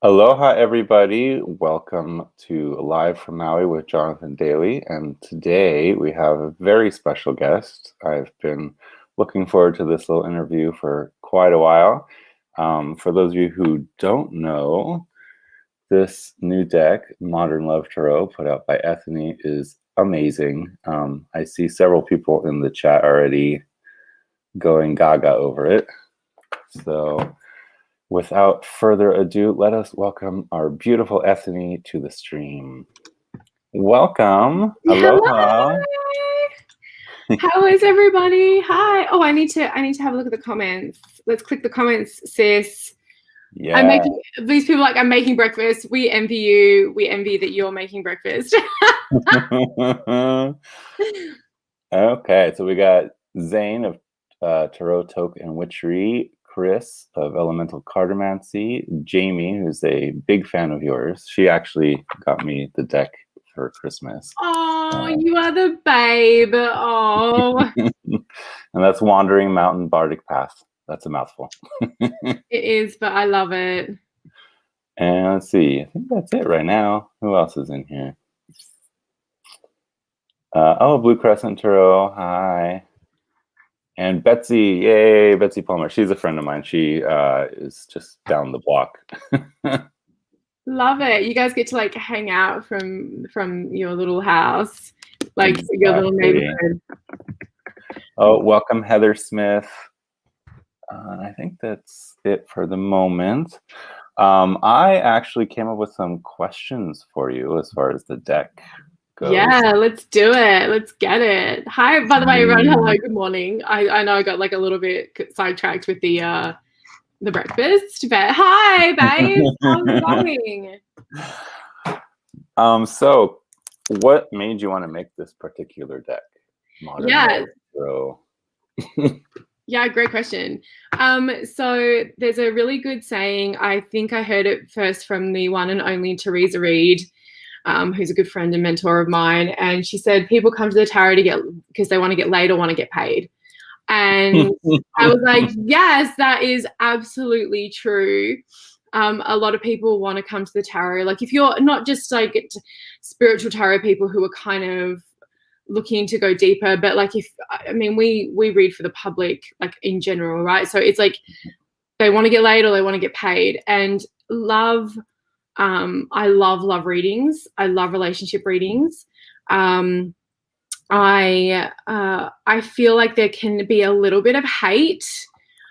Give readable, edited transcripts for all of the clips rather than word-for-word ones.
Aloha, everybody. Welcome to Live from Maui with Jonathan Dailey. And today we have a very special guest. I've been looking forward to this little interview for quite a while. For those of you who don't know, this new deck, Modern Love Tarot, put out by Ethony, is amazing. I see several people in the chat already going gaga over it. So without further ado, let us welcome our beautiful Ethony to the stream. Welcome. Aloha. How is everybody? Hi. Oh, I need to have a look at the comments. Let's click the comments, sis. Yeah. These people I'm making breakfast. We envy you. We envy that you're making breakfast. Okay, so we got Zane of Tarot Toke and Witchery, Chris of Elemental Cartomancy, Jamie, who's a big fan of yours. She actually got me the deck for Christmas. Oh, you are the babe. Oh. And that's Wandering Mountain Bardic Path. That's a mouthful. It is, but I love it. And let's see. I think that's it right now. Who else is in here? Blue Crescent Tarot. Hi. And Betsy. Yay, Betsy Palmer. She's a friend of mine. She is just down the block. Love it. You guys get to hang out from your little house, Exactly. your little neighborhood. Oh, welcome, Heather Smith. I think that's it for the moment. I actually came up with some questions for you as far as the deck goes. Yeah, let's do it. Let's get it. Hi, by the way, everyone. Hello, good morning. I know I got a little bit sidetracked with the breakfast, but hi, babe. How's it going? So what made you want to make this particular deck? Modern Tarot. Yeah, great question. So there's a really good saying. I think I heard it first from the one and only Teresa Reed, who's a good friend and mentor of mine. And she said, people come to the tarot because they want to get laid or want to get paid. And I was like, yes, that is absolutely true. A lot of people want to come to the tarot. If you're not just spiritual tarot people who are kind of looking to go deeper, but we read for the public in general, right? So it's they want to get laid or they want to get paid. And I love readings. I love relationship readings. I feel like there can be a little bit of hate,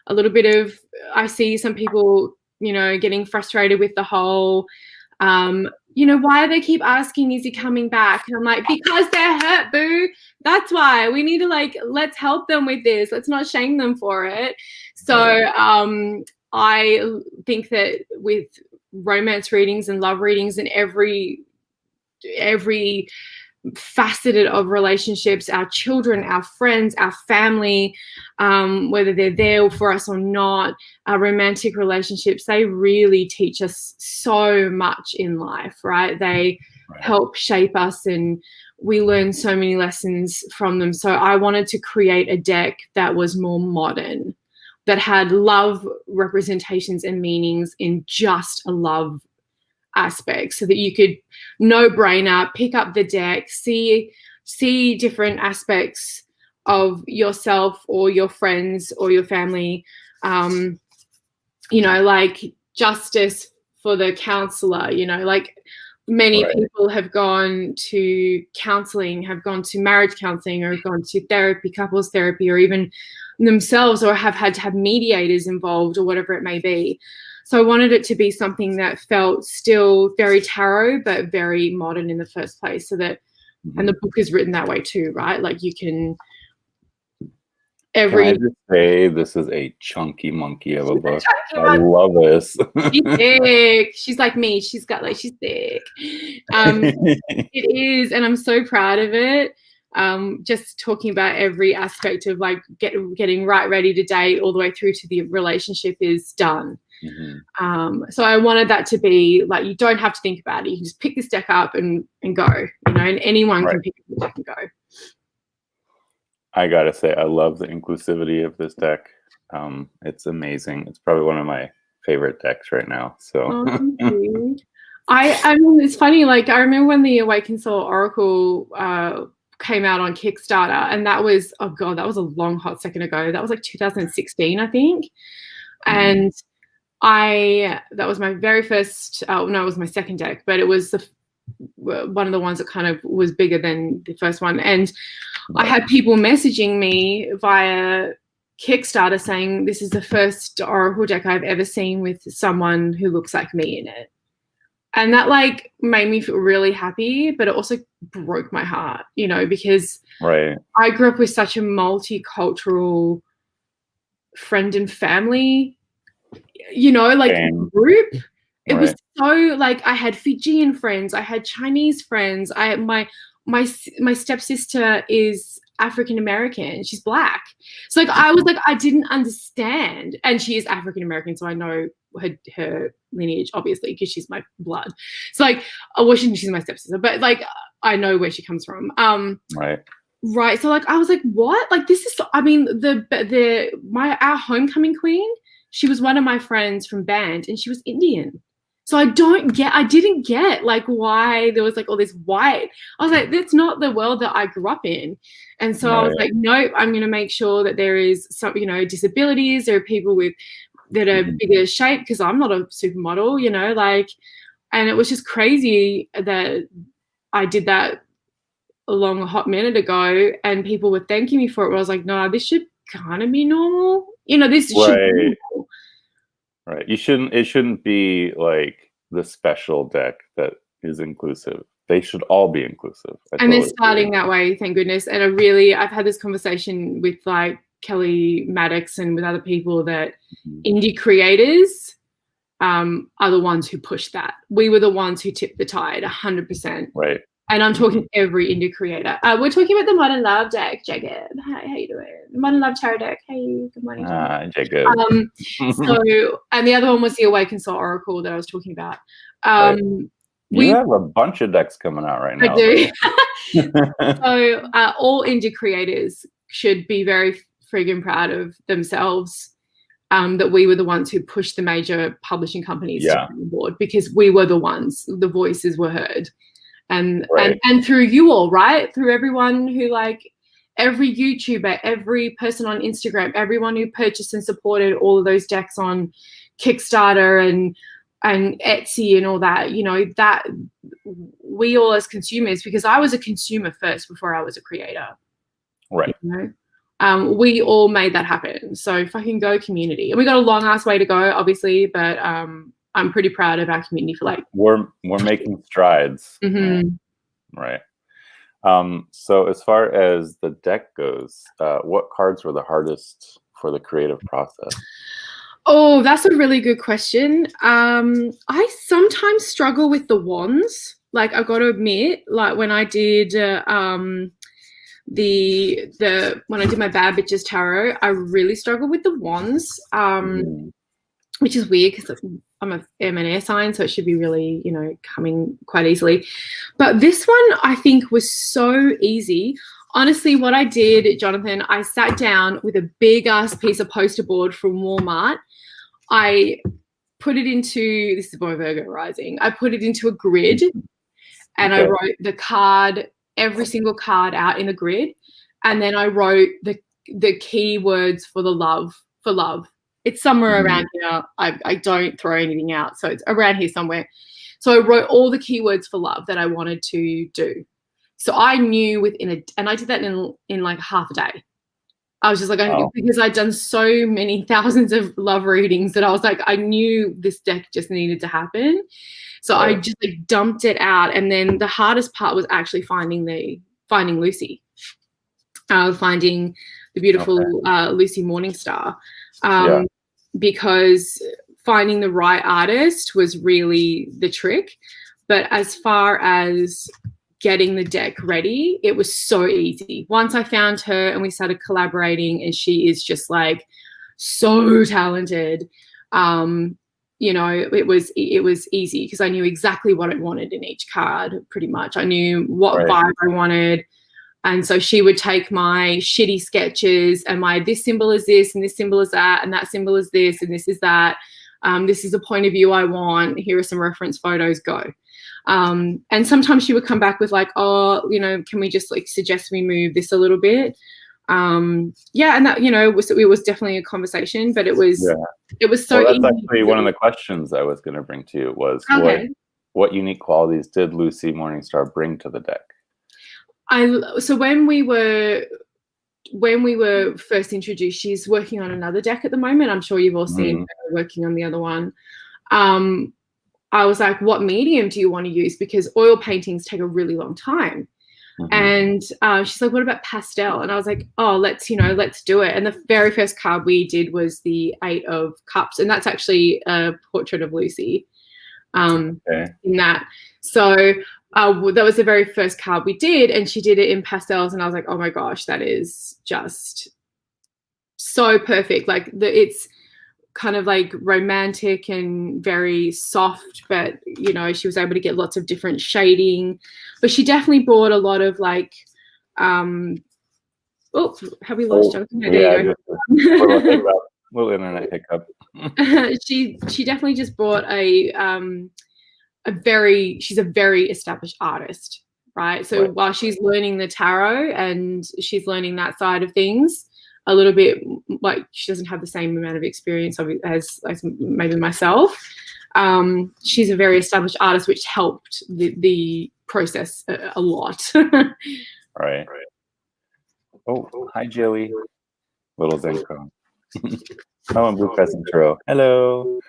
a little bit of, I see some people, getting frustrated with the whole, why do they keep asking, is he coming back? And I'm like, because they're hurt, boo. That's why we need to let's help them with this. Let's not shame them for it. So I think that with romance readings and love readings and every faceted of relationships, our children, our friends, our family, whether they're there for us or not, our romantic relationships, they really teach us so much in life, right? They help shape us and we learn so many lessons from them. So I wanted to create a deck that was more modern, that had love representations and meanings in just a love aspect, so that you could no brainer pick up the deck, see different aspects of yourself or your friends or your family, justice for the counselor, many people have gone to counseling, have gone to marriage counseling, or gone to therapy, couples therapy, or even themselves, or have had to have mediators involved, or whatever it may be. So I wanted it to be something that felt still very tarot, but very modern in the first place, so that, and the book is written that way too, right? You can, Can I just say this is a chunky monkey of a book? I love this. She's thick. She's like me. She's thick. It is, and I'm so proud of it. Just talking about every aspect of getting right ready to date all the way through to the relationship is done. So I wanted that to be you don't have to think about it. You can just pick this deck up and go, and anyone can pick up the deck and go. I gotta say, I love the inclusivity of this deck. It's amazing. It's probably one of my favorite decks right now. So Oh, thank you. I mean, it's funny. Like, I remember when the Awakened Soul Oracle came out on Kickstarter, and that was, oh god, that was a long hot second ago. That was like 2016, I think. And that was my very first. No, it was my second deck, but it was one of the ones that kind of was bigger than the first one. And I had people messaging me via Kickstarter saying, this is the first Oracle deck I've ever seen with someone who looks like me in it. And that like made me feel really happy, but it also broke my heart, you know, because I grew up with such a multicultural friend and family, you know, like group. It was so like, I had Fijian friends, I had Chinese friends, my stepsister is African American, she's Black. So like I was like, I didn't understand, and she is African American, so I know her lineage obviously because she's my blood. So like, well, she's my stepsister, but like I know where she comes from. Right. So like I was like, what? Like this is, I mean, our homecoming queen, she was one of my friends from band, and she was Indian. So I didn't get like why there was like all this white. I was like, that's not the world that I grew up in. And so I was like, nope, I'm going to make sure that there is some, you know, disabilities. There are people that are bigger shape, because I'm not a supermodel, you know, like, and it was just crazy that I did that a hot minute ago, and people were thanking me for it. I was like, no, this should kind of be normal. You know, this should be normal. Right. It shouldn't be like the special deck that is inclusive. They should all be inclusive. And they're starting that way, thank goodness. And I've had this conversation with like Kelly Maddox and with other people that indie creators are the ones who push that. We were the ones who tipped the tide 100%. Right. And I'm talking every indie creator. We're talking about the Modern Love deck, Jacob. Hi, how you doing? The Modern Love Tarot deck. Hey, good morning. Jacob. So, and the other one was the Awakened Soul Oracle that I was talking about. You have a bunch of decks coming out right now. I do. So all indie creators should be very friggin' proud of themselves, that we were the ones who pushed the major publishing companies to come on board, because we were the ones, the voices were heard. And through you all, right? Through everyone who, like, every YouTuber, every person on Instagram, everyone who purchased and supported all of those decks on Kickstarter and Etsy and all that, you know, that we all as consumers, because I was a consumer first before I was a creator. Right. You know? We all made that happen. So fucking go community. And we got a long ass way to go, obviously, but I'm pretty proud of our community for like we're making strides. Right. So as far as the deck goes, what cards were the hardest for the creative process? Oh, that's a really good question. I sometimes struggle with the wands. Like, I've got to admit, like when I did when I did my Bad Bitches Tarot, I really struggled with the wands, which is weird because I'm an air sign, so it should be really, you know, coming quite easily. But this one I think was so easy. Honestly, what I did, Jonathan, I sat down with a big ass piece of poster board from Walmart. I put it into, this is my Virgo rising, I put it into a grid, and I wrote the card, every single card out in a grid, and then I wrote the keywords for the love, for love. It's somewhere around here. I don't throw anything out, so it's around here somewhere. So I wrote all the keywords for love that I wanted to do. So I knew and I did that in like half a day. I was just like, because I'd done so many thousands of love readings that I was like, I knew this deck just needed to happen. So I just like dumped it out. And then the hardest part was actually finding Lucy, finding the beautiful Lucy Morningstar, because finding the right artist was really the trick. But as far as getting the deck ready, it was so easy. Once I found her and we started collaborating, and she is just like so talented, you know, it was easy because I knew exactly what I wanted in each card. Pretty much I knew what vibe I wanted. And so she would take my shitty sketches and my, this symbol is this and this symbol is that and that symbol is this and this is that. This is the point of view I want. Here are some reference photos, go. And sometimes she would come back with like, oh, you know, can we just like suggest we move this a little bit? Yeah, and that, you know, it was definitely a conversation, but it was so well, that's easy. actually one of the questions I was going to bring to you was what unique qualities did Lucy Morningstar bring to the deck? So when we were first introduced, she's working on another deck at the moment. I'm sure you've all seen her working on the other one. I was like, what medium do you want to use? Because oil paintings take a really long time. And she's like, what about pastel? And I was like, oh, let's do it. And the very first card we did was the 8 of Cups. And that's actually a portrait of Lucy in that. So that was the very first card we did. And she did it in pastels. And I was like, oh my gosh, that is just so perfect. Like it's kind of like romantic and very soft, but you know, she was able to get lots of different shading. But she definitely brought a lot of like oh, have we lost Jonathan? There you go. Little internet hiccup. She definitely just brought she's a very established artist, right? So while she's learning the tarot and she's learning that side of things a little bit, like she doesn't have the same amount of experience as maybe myself. She's a very established artist, which helped the process a lot. Right. Oh, hi, Joey. Little Zenko. Oh, and Blue Crescent True. Hello.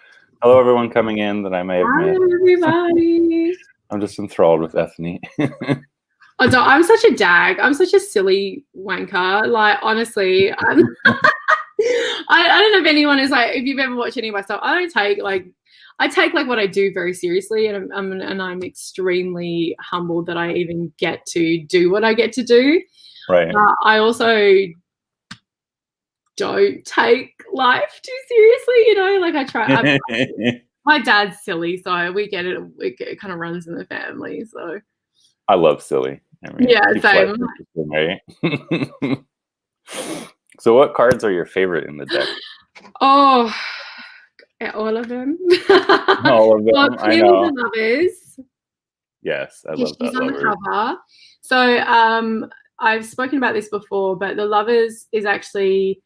Hello, everyone coming in that I may have missed. Hi, everybody. I'm just enthralled with Ethony. I'm such a dag. I'm such a silly wanker. Like, honestly, I don't know if anyone is like, if you've ever watched any of my stuff, I take what I do very seriously, and I'm extremely humbled that I even get to do what I get to do. Right. I also don't take life too seriously, you know. Like I try. My dad's silly, so we get it. It kind of runs in the family. So I love silly. I mean, yeah, same. Right? So, what cards are your favorite in the deck? Oh, all of them. All of them. Well, I know. The Lovers. Yes, I love that. She's on the cover. So I've spoken about this before, but The Lovers is actually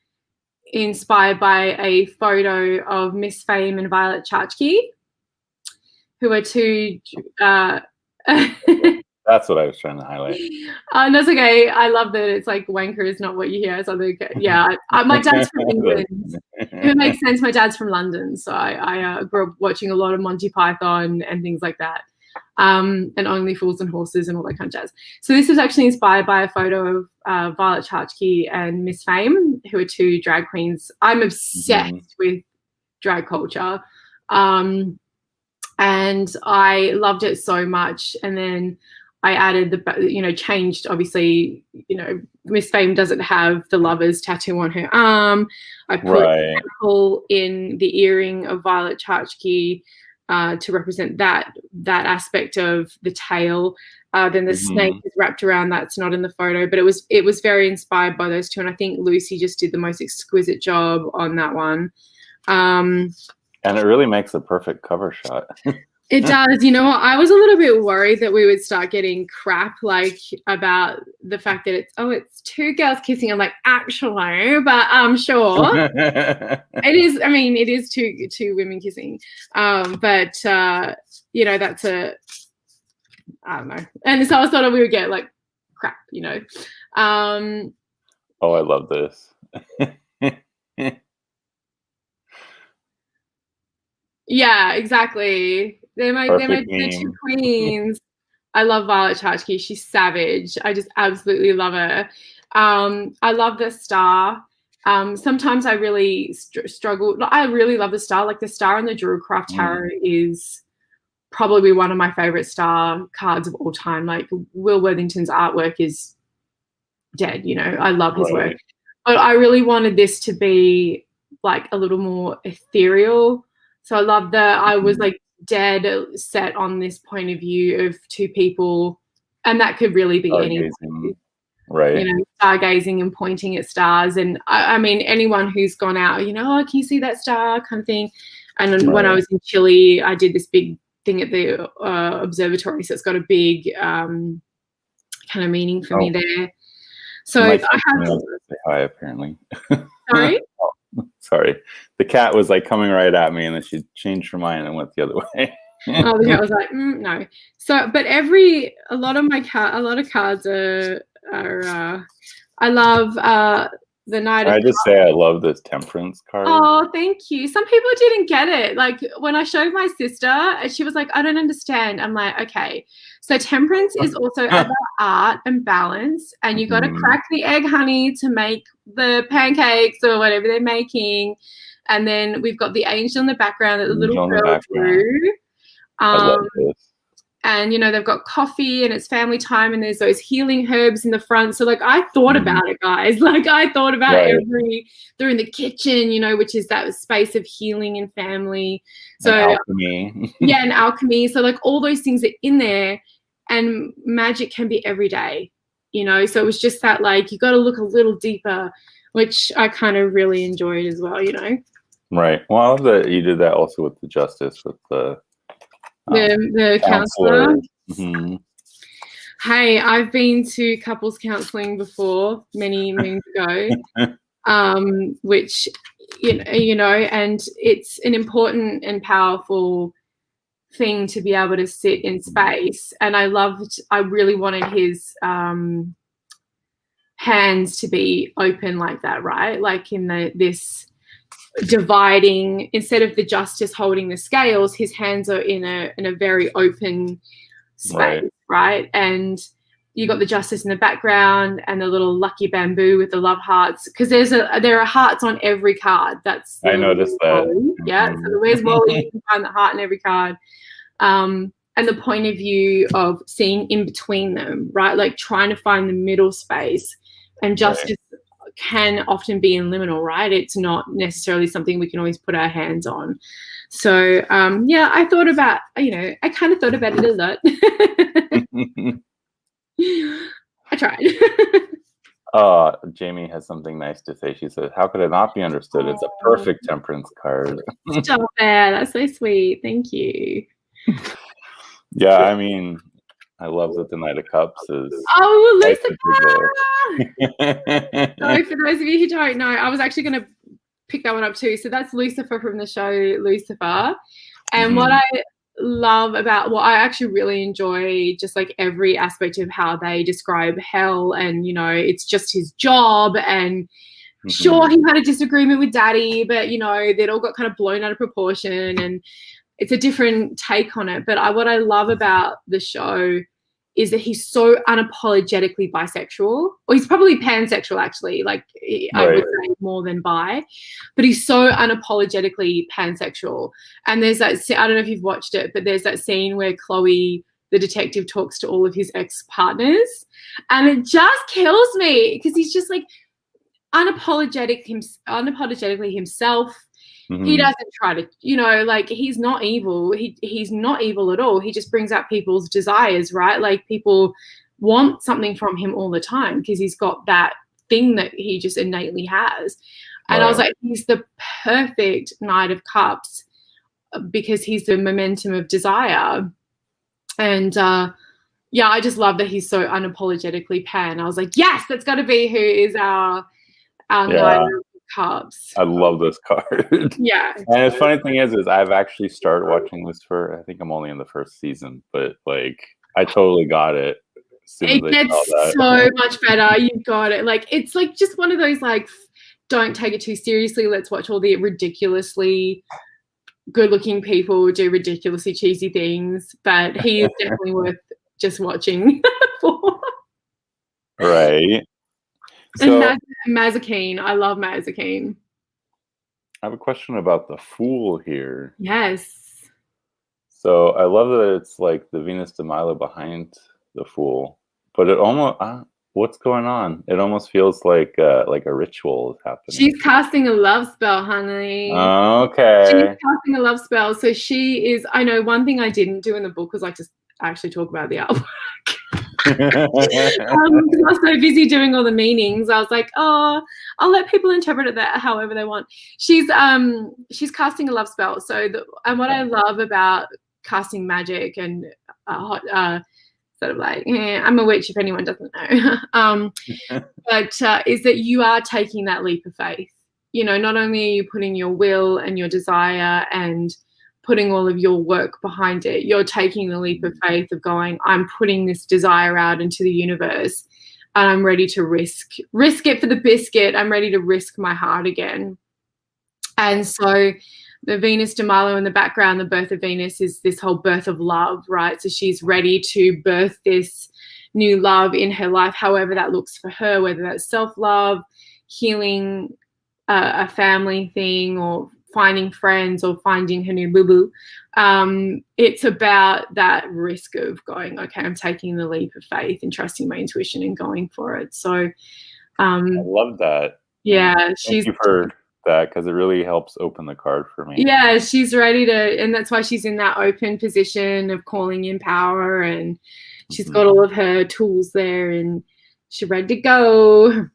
inspired by a photo of Miss Fame and Violet Chachki, who are two. That's what I was trying to highlight. That's okay. I love that it's like wanker is not what you hear. So yeah, my dad's from England. It makes sense. My dad's from London, so I grew up watching a lot of Monty Python and things like that, and Only Fools and Horses and all that kind of jazz. So this was actually inspired by a photo of Violet Chachki and Miss Fame, who are two drag queens. I'm obsessed with drag culture, and I loved it so much. And then I added changed, obviously, Miss Fame doesn't have the Lovers tattoo on her arm. I put a apple in the earring of Violet Chachki to represent that aspect of the tail. Then the snake is wrapped around. That's not in the photo, but it was very inspired by those two. And I think Lucy just did the most exquisite job on that one. And it really makes a perfect cover shot. It does. You know what? I was a little bit worried that we would start getting crap like about the fact that it's two girls kissing. I'm like, actually, but I'm sure it is. I mean, it is two women kissing. But that's I don't know. And so I thought we would get like crap, Oh, I love this. Yeah, exactly. They're my two queens. I love Violet Chachki. She's savage. I just absolutely love her. I love the star. Sometimes I really struggle. I really love the star. Like the star in the Druidcraft Tarot is probably one of my favorite star cards of all time. Like Will Worthington's artwork is dead. I love his work. But I really wanted this to be like a little more ethereal. So I love that I was like dead set on this point of view of two people, and that could really be anything, right? Stargazing and pointing at stars. And I mean, anyone who's gone out, can you see that star kind of thing? And when I was in Chile, I did this big thing at the observatory, so it's got a big kind of meaning for me there. So I have to say hi, apparently. Sorry? Sorry. The cat was like coming right at me, and then she changed her mind and went the other way. Oh, the cat was like, no. So, but a lot of cards are I love the Knight of I just say I love this Temperance card. Oh, thank you. Some people didn't get it. Like when I showed my sister, she was like, I don't understand. I'm like, okay. So Temperance is also about art and balance, and you got to crack the egg, honey, to make the pancakes or whatever they're making. And then we've got the angel in the background that the little girl drew. I love this. And, you know, they've got coffee and it's family time and there's those healing herbs in the front. So, like, I thought about it, guys. Like, I thought about they're in the kitchen, you know, which is that space of healing and family. So, and alchemy. Yeah, and alchemy. So, like, all those things are in there, and magic can be every day, you know. So it was just that, like, you got to look a little deeper, which I kind of really enjoyed as well, you know. Right. Well, I love that you did that also with the justice, with the counselor. Mm-hmm. Hey, I've been to couples counseling before many moons ago, which you know, and it's an important and powerful thing to be able to sit in space. And I really wanted his hands to be open like that, right? Like in this dividing, instead of the justice holding the scales, his hands are in a very open space, right? And you got the justice in the background and the little lucky bamboo with the love hearts, because there are hearts on every card. I noticed that. Wally. Yeah, so where's Wally? You can find the heart in every card. And the point of view of seeing in between them, right? Like trying to find the middle space, and justice can often be in liminal, right? It's not necessarily something we can always put our hands on. So, yeah, I thought about, I kind of thought about it a lot. I tried. Jamie has something nice to say. She says, how could it not be understood? It's a perfect Temperance card. Stop there. That's so sweet. Thank you. Yeah, I mean, I love that the Knight of Cups is... Oh, Lucifer! So for those of you who don't know, I was actually going to pick that one up too. So that's Lucifer from the show Lucifer. And what I love about, I actually really enjoy just like every aspect of how they describe hell, and, you know, it's just his job, and sure, he had a disagreement with Daddy, but, you know, they'd all got kind of blown out of proportion, and it's a different take on it. But what I love about the show is that he's so unapologetically bisexual, or he's probably pansexual, actually, like I would say more than bi, but he's so unapologetically pansexual. And there's that, I don't know if you've watched it, but there's that scene where Chloe, the detective, talks to all of his ex-partners, and it just kills me, because he's just like unapologetically himself. He doesn't try to, you know, like, he's not evil. He's not evil at all. He just brings out people's desires, right? Like, people want something from him all the time because he's got that thing that he just innately has. And I was like, he's the perfect Knight of Cups because he's the momentum of desire. And yeah, I just love that he's so unapologetically pan. I was like, yes, that's got to be who is our Knight of Cups. I love this card. Yeah. And the funny thing is I've actually started watching this I think I'm only in the first season, but like I totally got it. It gets so much better. You got it. Like, it's like just one of those, like, don't take it too seriously. Let's watch all the ridiculously good-looking people do ridiculously cheesy things. But he is definitely worth just watching for. Right. So, and Mazikeen. I love Mazikeen. I have a question about the Fool here. Yes. So I love that it's like the Venus de Milo behind the Fool, but it almost what's going on? It almost feels like a ritual is happening. She's casting a love spell, honey. Okay. She's casting a love spell. So she is. I know one thing I didn't do in the book was like just actually talk about the artwork. 'Cause I was so busy doing all the meanings. I was like, oh, I'll let people interpret it that however they want. She's casting a love spell. So and what I love about casting magic and sort of like, I'm a witch if anyone doesn't know. But is that you are taking that leap of faith. You know, not only are you putting your will and your desire and putting all of your work behind it, you're taking the leap of faith of going, I'm putting this desire out into the universe and I'm ready to risk it for the biscuit. I'm ready to risk my heart again. And so the Venus de Milo in the background, the birth of Venus, is this whole birth of love, right? So she's ready to birth this new love in her life, however that looks for her, whether that's self-love, healing, a family thing, or finding friends, or finding her new boo-boo. It's about that risk of going, okay, I'm taking the leap of faith and trusting my intuition and going for it. So I love that. Yeah, thank you for that, because it really helps open the card for me. Yeah, she's ready to, and that's why she's in that open position of calling in power, and she's got all of her tools there and she's ready to go.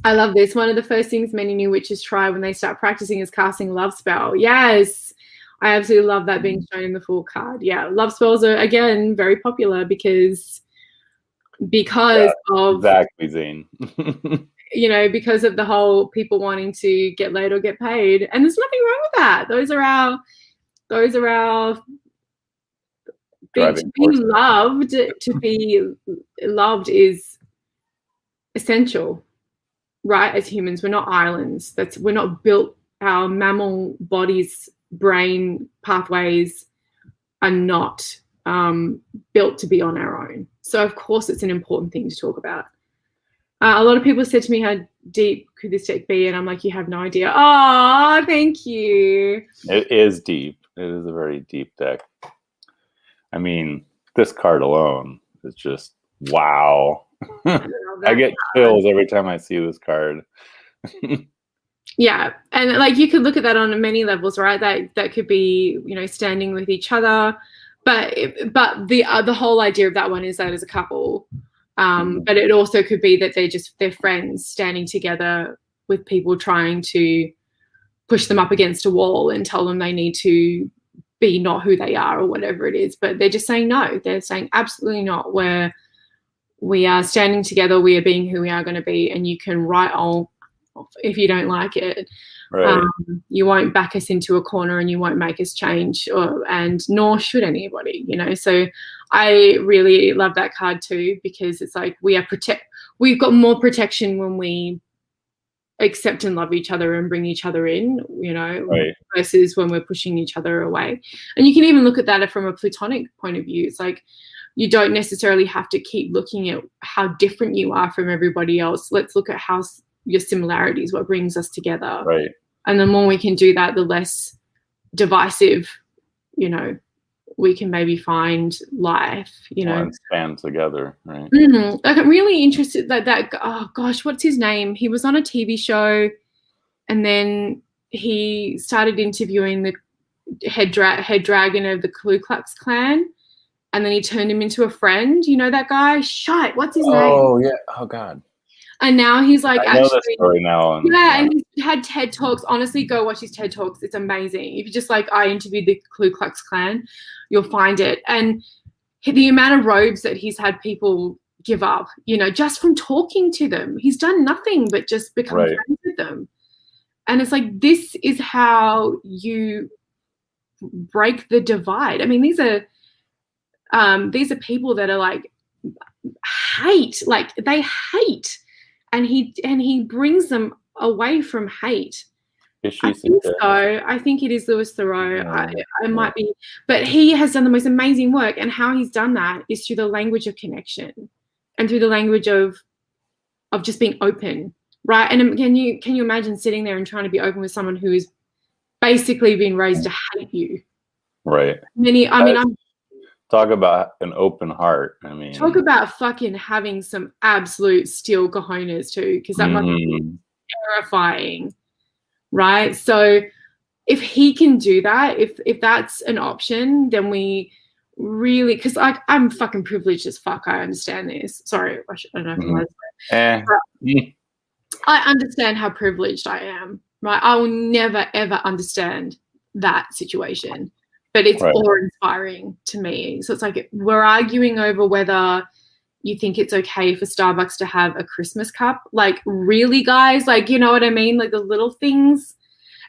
I love this. One of the first things many new witches try when they start practicing is casting a love spell. Yes, I absolutely love that being shown in the full card. Yeah, love spells are, again, very popular because of... Exactly, Zane. You know, because of the whole people wanting to get laid or get paid. And there's nothing wrong with that. Those are our being loved. To be loved is essential, right? As humans, we're not islands. We're not built, our mammal bodies, brain pathways are not built to be on our own. So of course it's an important thing to talk about. A lot of people said to me, how deep could this deck be? And I'm like, you have no idea. Oh, thank you. It is deep. It is a very deep deck. I mean, this card alone is just, wow. I get chills every time I see this card. Yeah. And like, you could look at that on many levels, right? That could be, you know, standing with each other. But the whole idea of that one is that as a couple. But it also could be that they're friends standing together with people trying to push them up against a wall and tell them they need to be not who they are or whatever it is. But they're just saying no. They're saying absolutely not. We are standing together. We are being who we are going to be. And you can write all if you don't like it. Right. You won't back us into a corner and you won't make us change, and nor should anybody, you know. So I really love that card too, because it's like we've got more protection when we accept and love each other and bring each other in, you know, right, versus when we're pushing each other away. And you can even look at that from a platonic point of view. It's like, you don't necessarily have to keep looking at how different you are from everybody else. Let's look at how your similarities, what brings us together. Right. And the more we can do that, the less divisive, you know, we can maybe find life, you know. And stand together, right? Like, I'm really interested that oh gosh, what's his name? He was on a TV show, and then he started interviewing the head dragon of the Ku Klux Klan, and then he turned him into a friend. You know that guy? Shite. What's his name? Oh yeah. Oh God. And now he's like, I know the story now. And he's had TED Talks. Honestly, go watch his TED Talks. It's amazing. If you just like, I interviewed the Ku Klux Klan, you'll find it. And the amount of robes that he's had people give up, you know, just from talking to them. He's done nothing but just become friends with them. And it's like, this is how you break the divide. I mean, these are people that are like, they hate. And he brings them away from hate. I think so. I think it is Louis Theroux. I might be, but he has done the most amazing work. And how he's done that is through the language of connection, and through the language of just being open, right? And can you imagine sitting there and trying to be open with someone who is basically been raised to hate you? Right. Talk about an open heart. I mean, talk about fucking having some absolute steel cojones too, because that must be terrifying, right? So if he can do that, if that's an option, then we really, because I'm fucking privileged as fuck. I understand this. Sorry, I don't know if I'm allowed to Mm. I understand how privileged I am, right? I will never, ever understand that situation, but it's Right. awe-inspiring to me. So it's like we're arguing over whether you think it's okay for Starbucks to have a Christmas cup. Like, really, guys? Like, you know what I mean? Like the little things.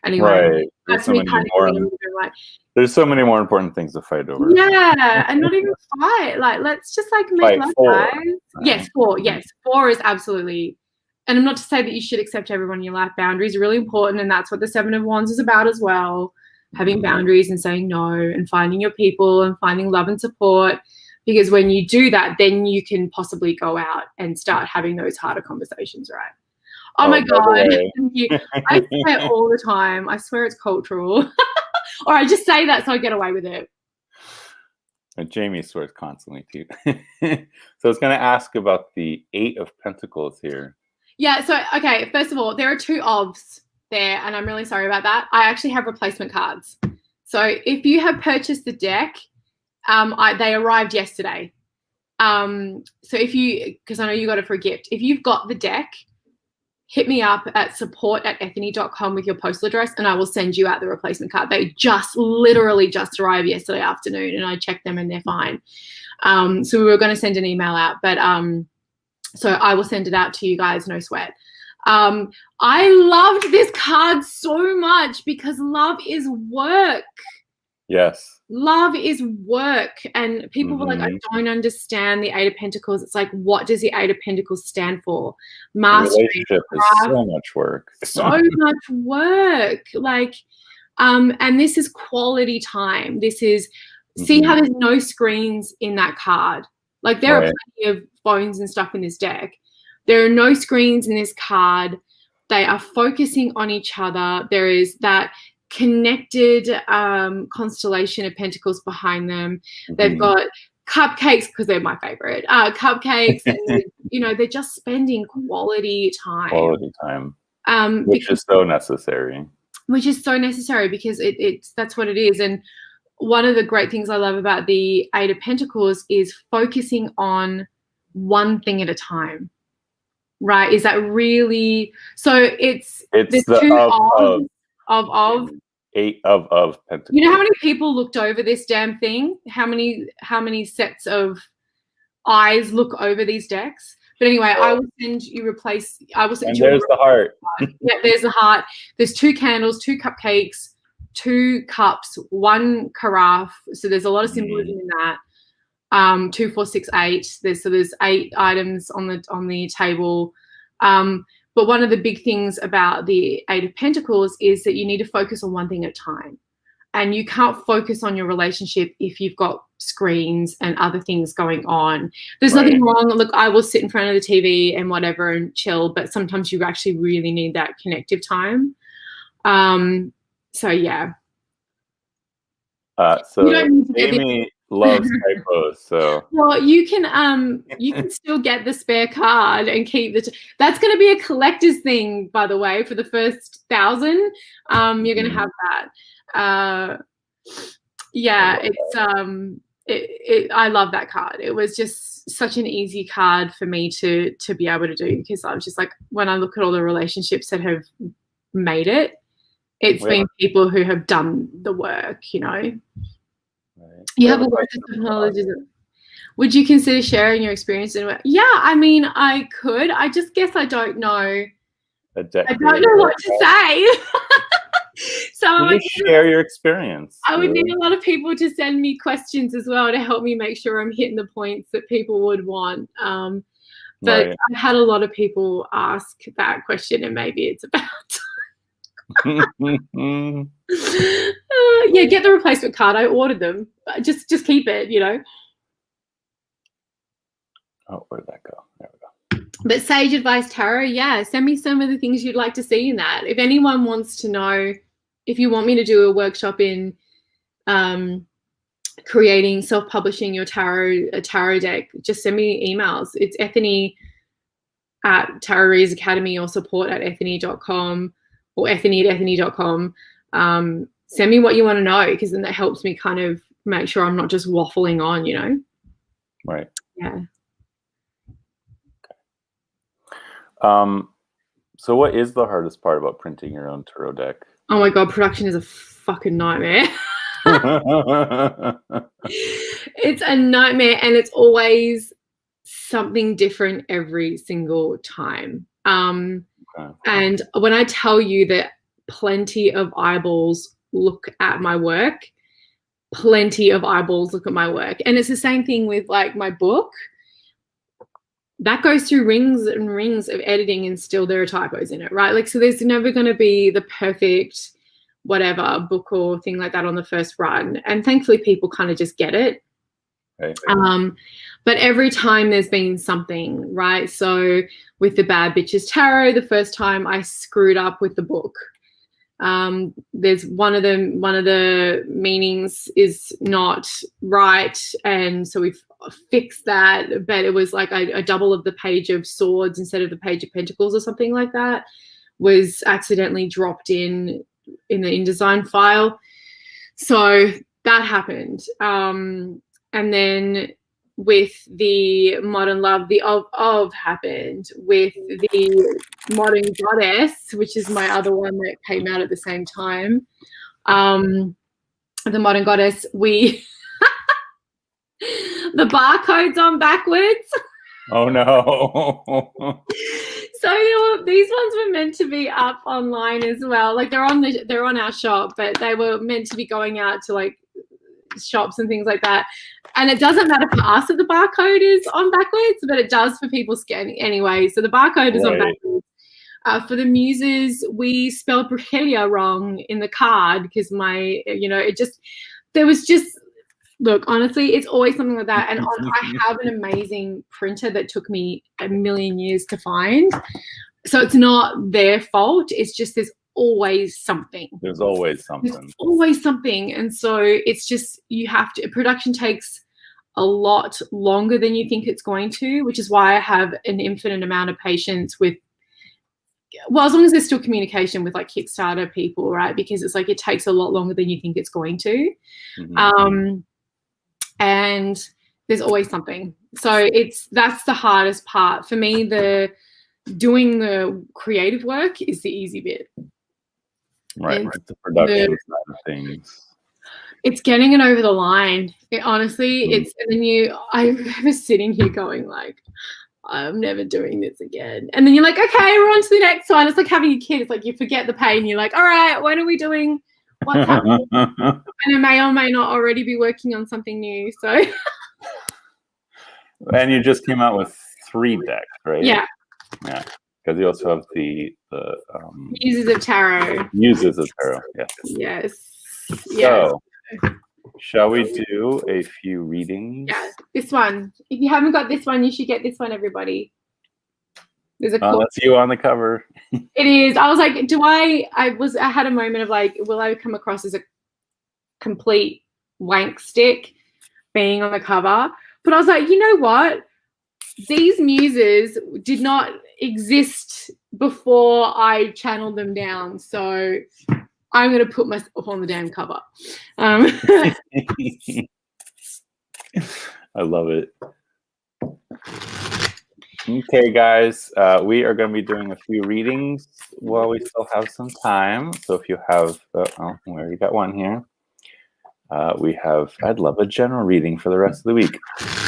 Anyway, Right. that's me kind of getting a little bit like, there's so many more important things to fight over. yeah, and not even fight. Like, let's just like make Fight love, for, guys. right? Yes, four. Yes, four is absolutely. And I'm not to say that you should accept everyone in your life. Boundaries are really important, and that's what the Seven of Wands is about as well. Having boundaries and saying no and finding your people and finding love and support. Because when you do that, then you can possibly go out and start having those harder conversations, right? Oh my God. I swear all the time. I swear it's cultural. Or I just say that so I get away with it. And Jamie swears constantly too. So I was going to ask about the 8 of Pentacles here. Yeah, so, okay, first of all, there are 2 ofs there, and I'm really sorry about that. I actually have replacement cards. So if you have purchased the deck, they arrived yesterday. So if you, because I know you got it for a gift, if you've got the deck, hit me up at support@ethony.com with your postal address, and I will send you out the replacement card. They literally just arrived yesterday afternoon, and I checked them and they're fine. So we were going to send an email out, but so I will send it out to you guys, no sweat. I loved this card so much because love is work. Yes. Love is work. And people were like, I don't understand the 8 of Pentacles. It's like, what does the 8 of Pentacles stand for? Mastery. Relationship is so much work. So much work. Like, and this is quality time. This is, see how there's no screens in that card. Like, there are plenty of phones and stuff in this deck. There are no screens in this card. They are focusing on each other. There is that connected constellation of pentacles behind them. They've got cupcakes, because they're my favorite, cupcakes, and you know, they're just spending quality time, which is so necessary, because it's that's what it is. And one of the great things I love about the 8 of Pentacles is focusing on one thing at a time, right? Is that really, so it's the 2 of 8 of Pentacles. You know how many people looked over this damn thing? How many sets of eyes look over these decks? But anyway, I will send you And there's the heart. Yeah, there's the heart. There's 2 candles, 2 cupcakes, 2 cups, 1 carafe. So there's a lot of symbolism in that. 2, 4, 6, 8. There's 8 items on the table. But one of the big things about the 8 of Pentacles is that you need to focus on one thing at a time. And you can't focus on your relationship if you've got screens and other things going on. There's nothing wrong. Look, I will sit in front of the TV and whatever and chill, but sometimes you actually really need that connective time. So, yeah. So Amy loves typos, so well, you can still get the spare card and keep that's going to be a collector's thing, by the way, for the first 1,000. You're going to have that. Yeah, it's I love that card. It was just such an easy card for me to be able to do, because I was just like, when I look at all the relationships that have made it, it's been people who have done the work, you know. You have a lot of knowledge. Would you consider sharing your experience in work? Yeah, I mean, I could. I just guess I don't know. I don't know what to say. So you share your experience. I would need a lot of people to send me questions as well to help me make sure I'm hitting the points that people would want. But I've had a lot of people ask that question, and maybe it's about yeah, get the replacement card. I ordered them. Just keep it, you know. Oh, where'd that go? There we go. But Sage Advice Tarot, yeah, send me some of the things you'd like to see in that. If anyone wants to know, if you want me to do a workshop in creating, self-publishing your a tarot deck, just send me emails. It's Ethony at Tarot Readers Academy, or support@ethony.com, or Ethony@ethony.com. Send me what you want to know, because then that helps me kind of make sure I'm not just waffling on, Right. Yeah. So what is the hardest part about printing your own tarot deck? Oh my God, production is a fucking nightmare. It's a nightmare, and it's always something different every single time. And when I tell you that plenty of eyeballs look at my work, plenty of eyeballs look at my work. And it's the same thing with like my book. That goes through rings and rings of editing, and still there are typos in it, right? Like, so there's never going to be the perfect whatever book or thing like that on the first run. And thankfully people kind of just get it. Right. But every time there's been something, right? So with the Bad Bitches Tarot, the first time I screwed up with the book. There's one of the meanings is not right, and so we've fixed that, but it was like a double of the Page of Swords instead of the Page of Pentacles or something like that was accidentally dropped in the InDesign file. So that happened. And then with the Modern Love, the of happened. With the Modern Goddess, which is my other one that came out at the same time, the Modern Goddess, the barcode's on backwards. Oh no. So these ones were meant to be up online as well. Like they're on our shop, but they were meant to be going out to like shops and things like that. And it doesn't matter for us that the barcode is on backwards, but it does for people scanning anyway. So the barcode is on backwards. For the Muses, we spelled Brahelia wrong in the card because look, honestly, it's always something like that. And I have an amazing printer that took me a million years to find. So it's not their fault. It's just there's always something. There's always something. There's always something. And so it's just production takes a lot longer than you think it's going to, which is why I have an infinite amount of patience with, well, as long as there's still communication with like Kickstarter people, right? Because it's like it takes a lot longer than you think it's going to. Mm-hmm. And there's always something. So that's the hardest part. For me, doing the creative work is the easy bit. Right. The production side of things. It's getting it over the line. Honestly, and then I was sitting here going like, I'm never doing this again. And then you're like, okay, we're on to the next one. It's like having a kid. It's like you forget the pain. You're like, all right, when are we doing what's happening? And I may or may not already be working on something new. So and you just came out with 3 decks, right? Yeah. Because you also have the Muses of Tarot. Muses of Tarot, yes. So shall we do a few readings? Yeah, this one. If you haven't got this one, you should get this one, everybody. There's a that's you on the cover. It is. I was like, I had a moment of like, will I come across as a complete wank stick being on the cover? But I was like, you know what? These muses did not exist before I channeled them down. So I'm going to put myself on the damn cover. I love it. Okay, guys, we are going to be doing a few readings while we still have some time. So if you have, we already got one here. I'd love a general reading for the rest of the week.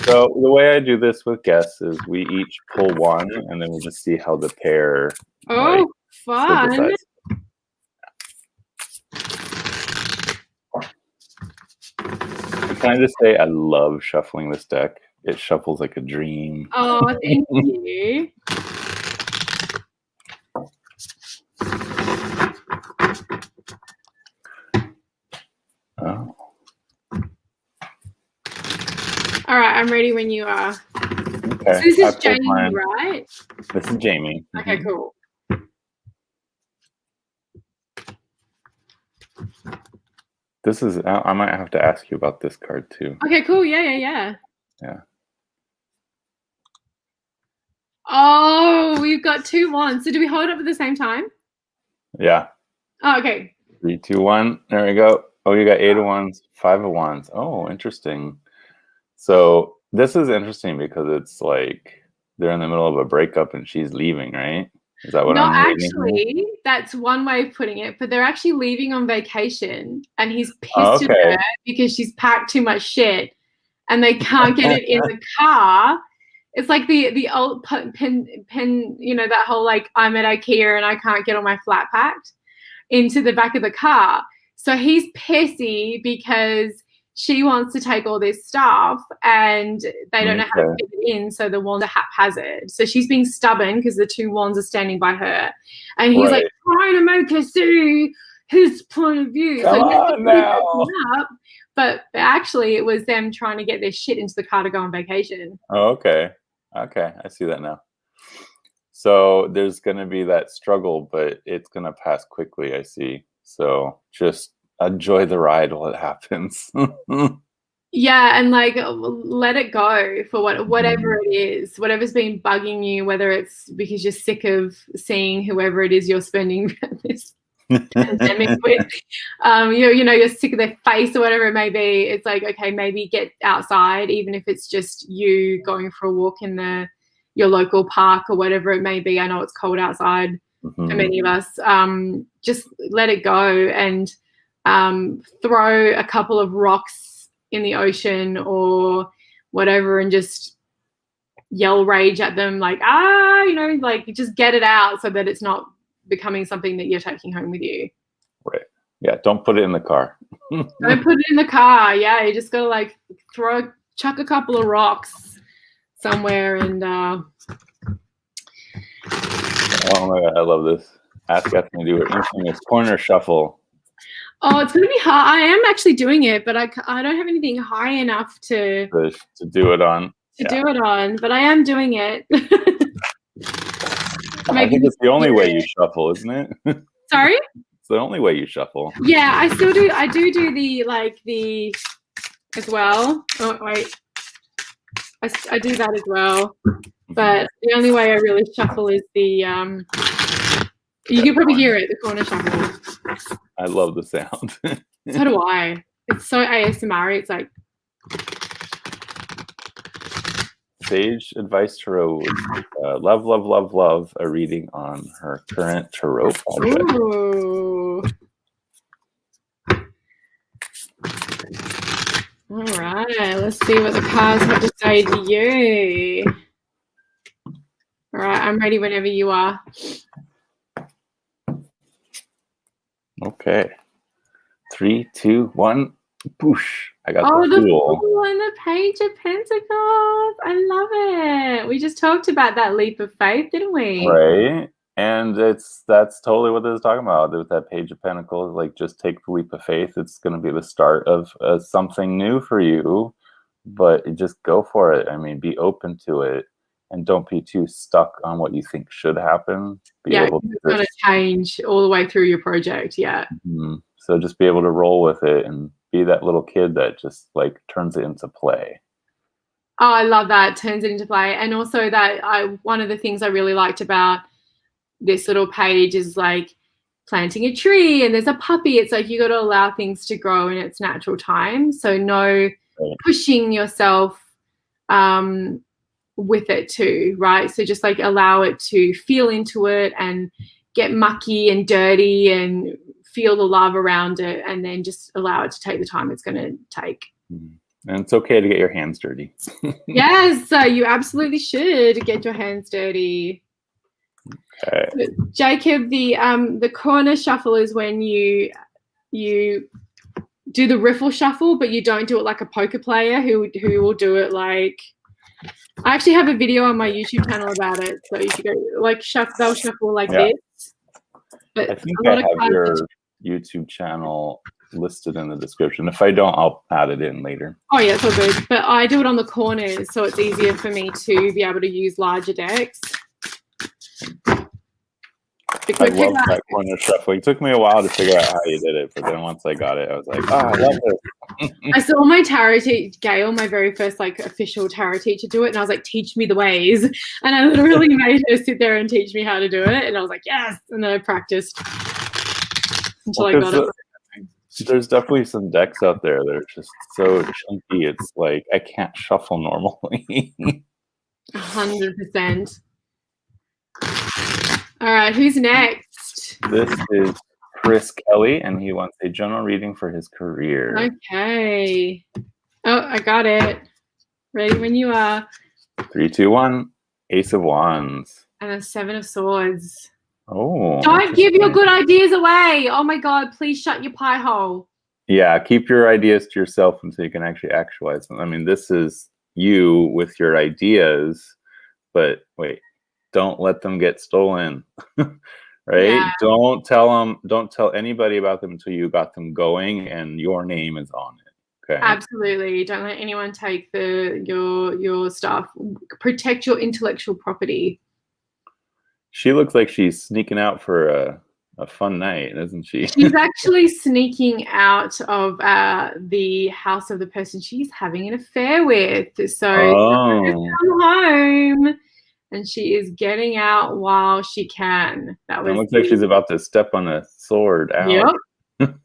So the way I do this with guests is we each pull one, and then we'll just see how the pair. Fun. Can I just say I love shuffling this deck? It shuffles like a dream. Oh, thank you. Oh. All right, I'm ready when you are. Okay. So this is Jamie, right? This is Jamie. Okay, cool. This is, I might have to ask you about this card too. Okay, cool. Yeah. Yeah. Oh, we've got 2 wands. So do we hold up at the same time? Yeah. Oh, okay. 3, 2, 1. There we go. Oh, you got 8 of Wands, 5 of Wands. Oh, interesting. So this is interesting because it's like they're in the middle of a breakup and she's leaving, right? Is that what No, I'm reading here? actually, that's one way of putting it. But they're actually leaving on vacation, and he's Oh, pissed at okay. her because she's packed too much shit, and they can't get it in the car. It's like the old pen, you know, that whole like I'm at IKEA and I can't get all my flat packed into the back of the car. So he's pissy because she wants to take all this stuff and they don't know how to fit it in. So the wands are haphazard. So she's being stubborn because the 2 wands are standing by her. And he's like trying to make her see his point of view. Come on now. But actually it was them trying to get their shit into the car to go on vacation. Oh, okay. Okay, I see that now. So there's going to be that struggle, but it's going to pass quickly, I see. So just enjoy the ride while it happens. Yeah, and like let it go for whatever it is, whatever's been bugging you, whether it's because you're sick of seeing whoever it is you're spending this pandemic with, you're sick of their face or whatever it may be. It's like, okay, maybe get outside, even if it's just you going for a walk in your local park or whatever it may be. I know it's cold outside for many of us. Just let it go and throw a couple of rocks in the ocean or whatever and just yell rage at them like, like just get it out so that it's not becoming something that you're taking home with you. Right. Yeah, don't put it in the car. Don't put it in the car. Yeah, you just gotta like chuck a couple of rocks somewhere and oh my God, I love this. Ask Ethony to do her infamous corner shuffle. Oh, it's going to be hard. I am actually doing it, but I don't have anything high enough to do it on. Do it on, but I am doing it. I think it's the only way you shuffle, isn't it? Sorry? It's the only way you shuffle. Yeah, I still do. I do the as well. Oh, wait. I do that as well. But the only way I really shuffle is the you can probably hear it, the corner shuffle. I love the sound. So do I. It's so ASMR. It's like Sage Advice Tarot. Love, love, love, love. A reading on her current tarot project. Ooh. All right. Let's see what the cards have to say to you. All right. I'm ready whenever you are. Okay. 3, 2, 1. Boosh. I got the Fool. Fool and the Page of Pentacles. I love it. We just talked about that leap of faith, didn't we? Right. And that's totally what this is talking about. With that Page of Pentacles, like just take the leap of faith. It's going to be the start of something new for you, but just go for it. I mean, be open to it. And don't be too stuck on what you think should happen. It's going to change all the way through your project. Yeah. So just be able to roll with it and be that little kid that just like turns it into play. Oh, I love that. Turns it into play. And also that one of the things I really liked about this little page is like planting a tree and there's a puppy. It's like you got to allow things to grow in its natural time. So no pushing yourself with it too, right? So just like allow it to feel into it and get mucky and dirty and feel the love around it, and then just allow it to take the time it's going to take. And it's okay to get your hands dirty. Yes, you absolutely should get your hands dirty. Okay. So, Jacob, the corner shuffle is when you do the riffle shuffle, but you don't do it like a poker player who will do it like. I actually have a video on my YouTube channel about it, so you should go like they'll shuffle like this. But I think I have your YouTube channel listed in the description. If I don't, I'll add it in later. Oh yeah, it's all good. But I do it on the corners, so it's easier for me to be able to use larger decks. I love that corner shuffling. It took me a while to figure out how you did it, but then once I got it, I was like, oh, I love this. I saw my tarot teacher, Gail, my very first like official tarot teacher, do it, and I was like, teach me the ways. And I literally made her sit there and teach me how to do it, and I was like, yes. And then I practiced until I got it. There's definitely some decks out there that are just so chunky. It's like I can't shuffle normally. 100%. All right, who's next? This is Chris Kelly, and he wants a general reading for his career. Okay. Oh, I got it. Ready when you are. 3, 2, 1. Ace of Wands. And a 7 of Swords. Oh. Don't give your good ideas away. Oh my God, please shut your pie hole. Yeah, keep your ideas to yourself until you can actually actualize them. I mean, this is you with your ideas, but wait, don't let them get stolen. Right? Yeah. Don't tell anybody about them until you got them going and your name is on it. Okay. Absolutely. Don't let anyone take your stuff. Protect your intellectual property. She looks like she's sneaking out for a fun night, doesn't she? She's actually sneaking out of the house of the person she's having an affair with. So come home, and she is getting out while she can. It looks like she's about to step on a sword out. Yep.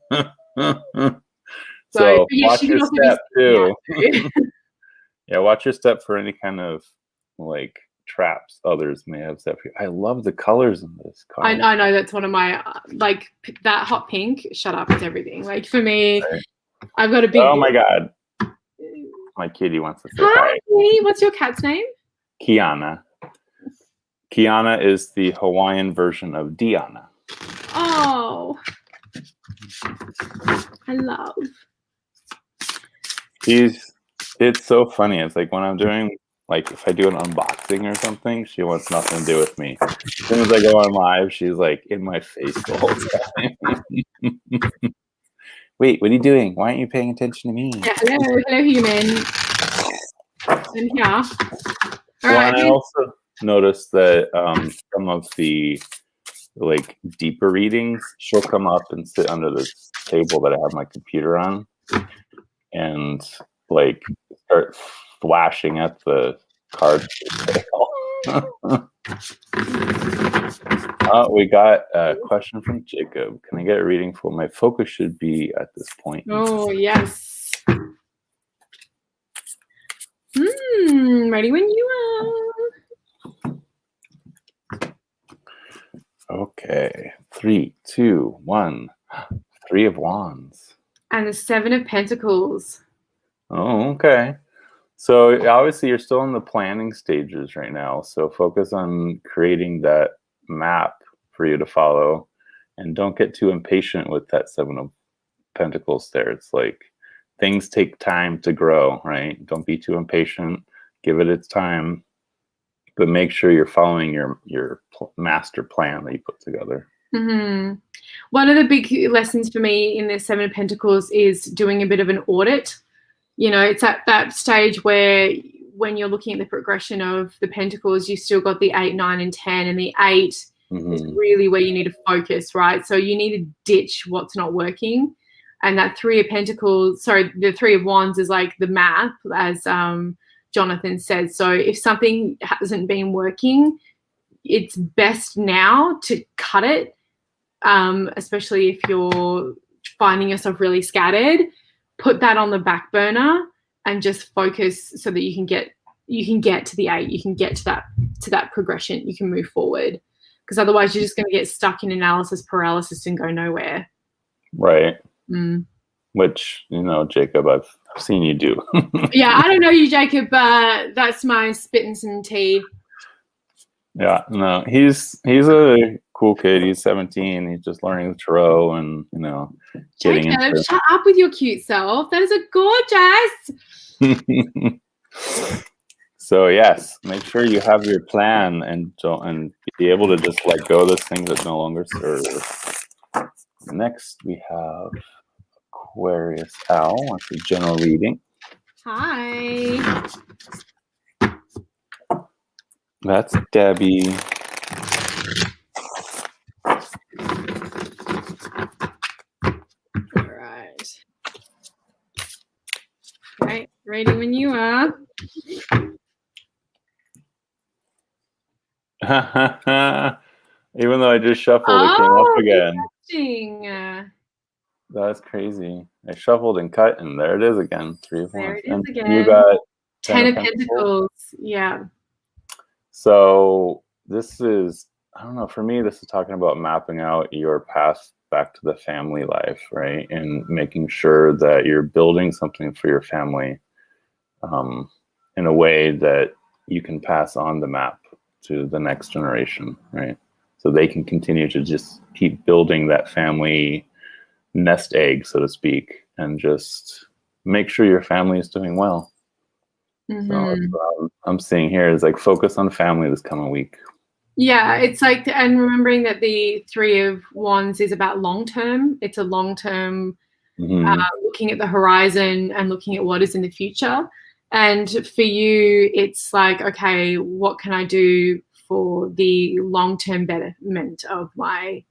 So watch your step too. Yeah, watch your step for any kind of like traps others may have set for you. I love the colors in this card. I know that's one of my like that hot pink. Shut up, it's everything. Like for me, right. I've got a big. Oh my God, my kitty wants to say hi. What's your cat's name? Kiana. Kiana is the Hawaiian version of Diana. Oh, I love. It's so funny. It's like when I'm doing, like if I do an unboxing or something, she wants nothing to do with me. As soon as I go on live, she's like in my face the whole time. Wait, what are you doing? Why aren't you paying attention to me? Yeah, hello, human. I'm here. All right. I also noticed that some of the like deeper readings, she'll come up and sit under this table that I have my computer on, and like start flashing at the card. We got a question from Jacob. Can I get a reading for my focus should be at this point? Oh, yes. Ready when you are. Okay. 3, 2, 1. 3 of Wands. And the 7 of Pentacles. Oh, okay. So obviously you're still in the planning stages right now. So focus on creating that map for you to follow, and don't get too impatient with that 7 of Pentacles there. It's like things take time to grow, right? Don't be too impatient. Give it its time, but make sure you're following your master plan that you put together. Mm-hmm. One of the big lessons for me in the 7 of Pentacles is doing a bit of an audit. You know, it's at that stage where when you're looking at the progression of the Pentacles, you still got the 8, 9, and 10, and the 8 is really where you need to focus, right? So you need to ditch what's not working. And that 3 of Pentacles, sorry, the 3 of Wands is like the map, as Jonathan said. So if something hasn't been working, it's best now to cut it, especially if you're finding yourself really scattered. Put that on the back burner and just focus so that you can get to the 8. You can get to that progression. You can move forward, because otherwise you're just going to get stuck in analysis paralysis and go nowhere. Right. Which, you know, Jacob, I've seen you do. Yeah, I don't know you, Jacob, but that's my spitting some tea. Yeah, no, he's a cool kid. He's 17. He's just learning the tarot and, you know, getting Jacob, shut up with your cute self. That is a gorgeous. So yes, make sure you have your plan and be able to just let go of those things that no longer serve. Next, we have Aquarius Al. That's a general reading. Hi. That's Debbie. All right, ready when you are. Even though I just shuffled, it came up again. Interesting. That's crazy. I shuffled and cut, and there it is again. 3 of There Wands. it is And again. you got 10 of Pentacles. Pentacles. Yeah. So this is, I don't know, for me, this is talking about mapping out your path back to the family life, right? And making sure that you're building something for your family in a way that you can pass on the map to the next generation, right? So they can continue to just keep building that family nest egg, so to speak, and just make sure your family is doing well. Mm-hmm. So that's what I'm seeing here is like focus on family this coming week. Yeah, it's like, and remembering that the 3 of Wands is about long term. It's a long term looking at the horizon and looking at what is in the future. And for you, it's like, okay, what can I do for the long term betterment of my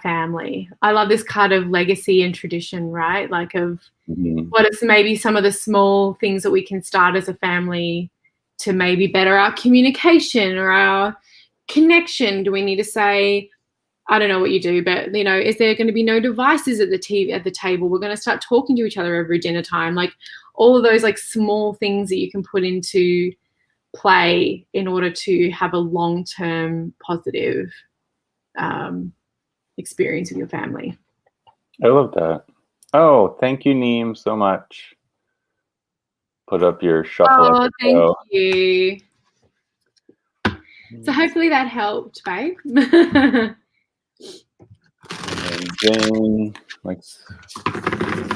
family? I love this card of legacy and tradition, right? Like of what is maybe some of the small things that we can start as a family to maybe better our communication or our connection. Do we need to say, I don't know what you do, but you know, is there going to be no devices at the table? We're going to start talking to each other every dinner time. Like all of those like small things that you can put into play in order to have a long-term positive experience with your family. I love that. Oh, thank you, Neem, so much. Put up your shuffle. Oh, thank you. So hopefully that helped, babe. Jane likes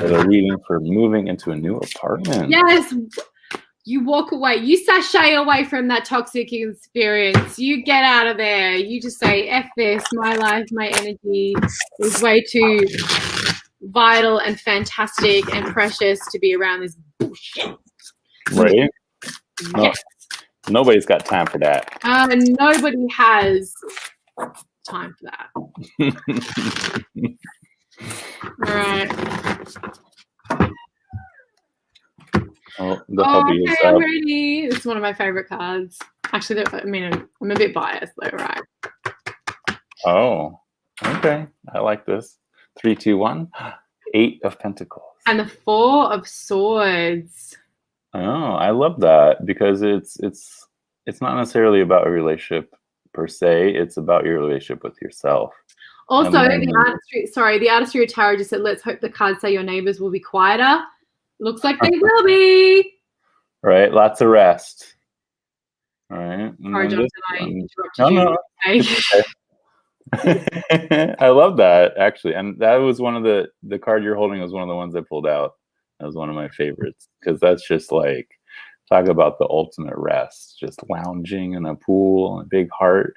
a reading for moving into a new apartment. Yes. You walk away. You sashay away from that toxic experience. You get out of there. You just say, F this. My life, my energy is way too vital and fantastic and precious to be around this bullshit. Right? Yes. Nobody's got time for that. Nobody has time for that. All right. Oh, the hubby is I'm up. ready. It's one of my favorite cards. Actually, I mean, I'm a bit biased though, right? Oh, okay. I like this. 3, 2, 1. 8 of Pentacles. And the 4 of Swords. Oh, I love that because it's not necessarily about a relationship per se. It's about your relationship with yourself. Also, the Artistry of Tarot just said, let's hope the cards say your neighbors will be quieter. Looks like they will be. Right, lots of rest. All right. Sorry, Jonathan, I interrupted you. No. I love that actually, and that was one of the card you're holding was one of the ones I pulled out. That was one of my favorites because that's just like talk about the ultimate rest, just lounging in a pool, a big heart.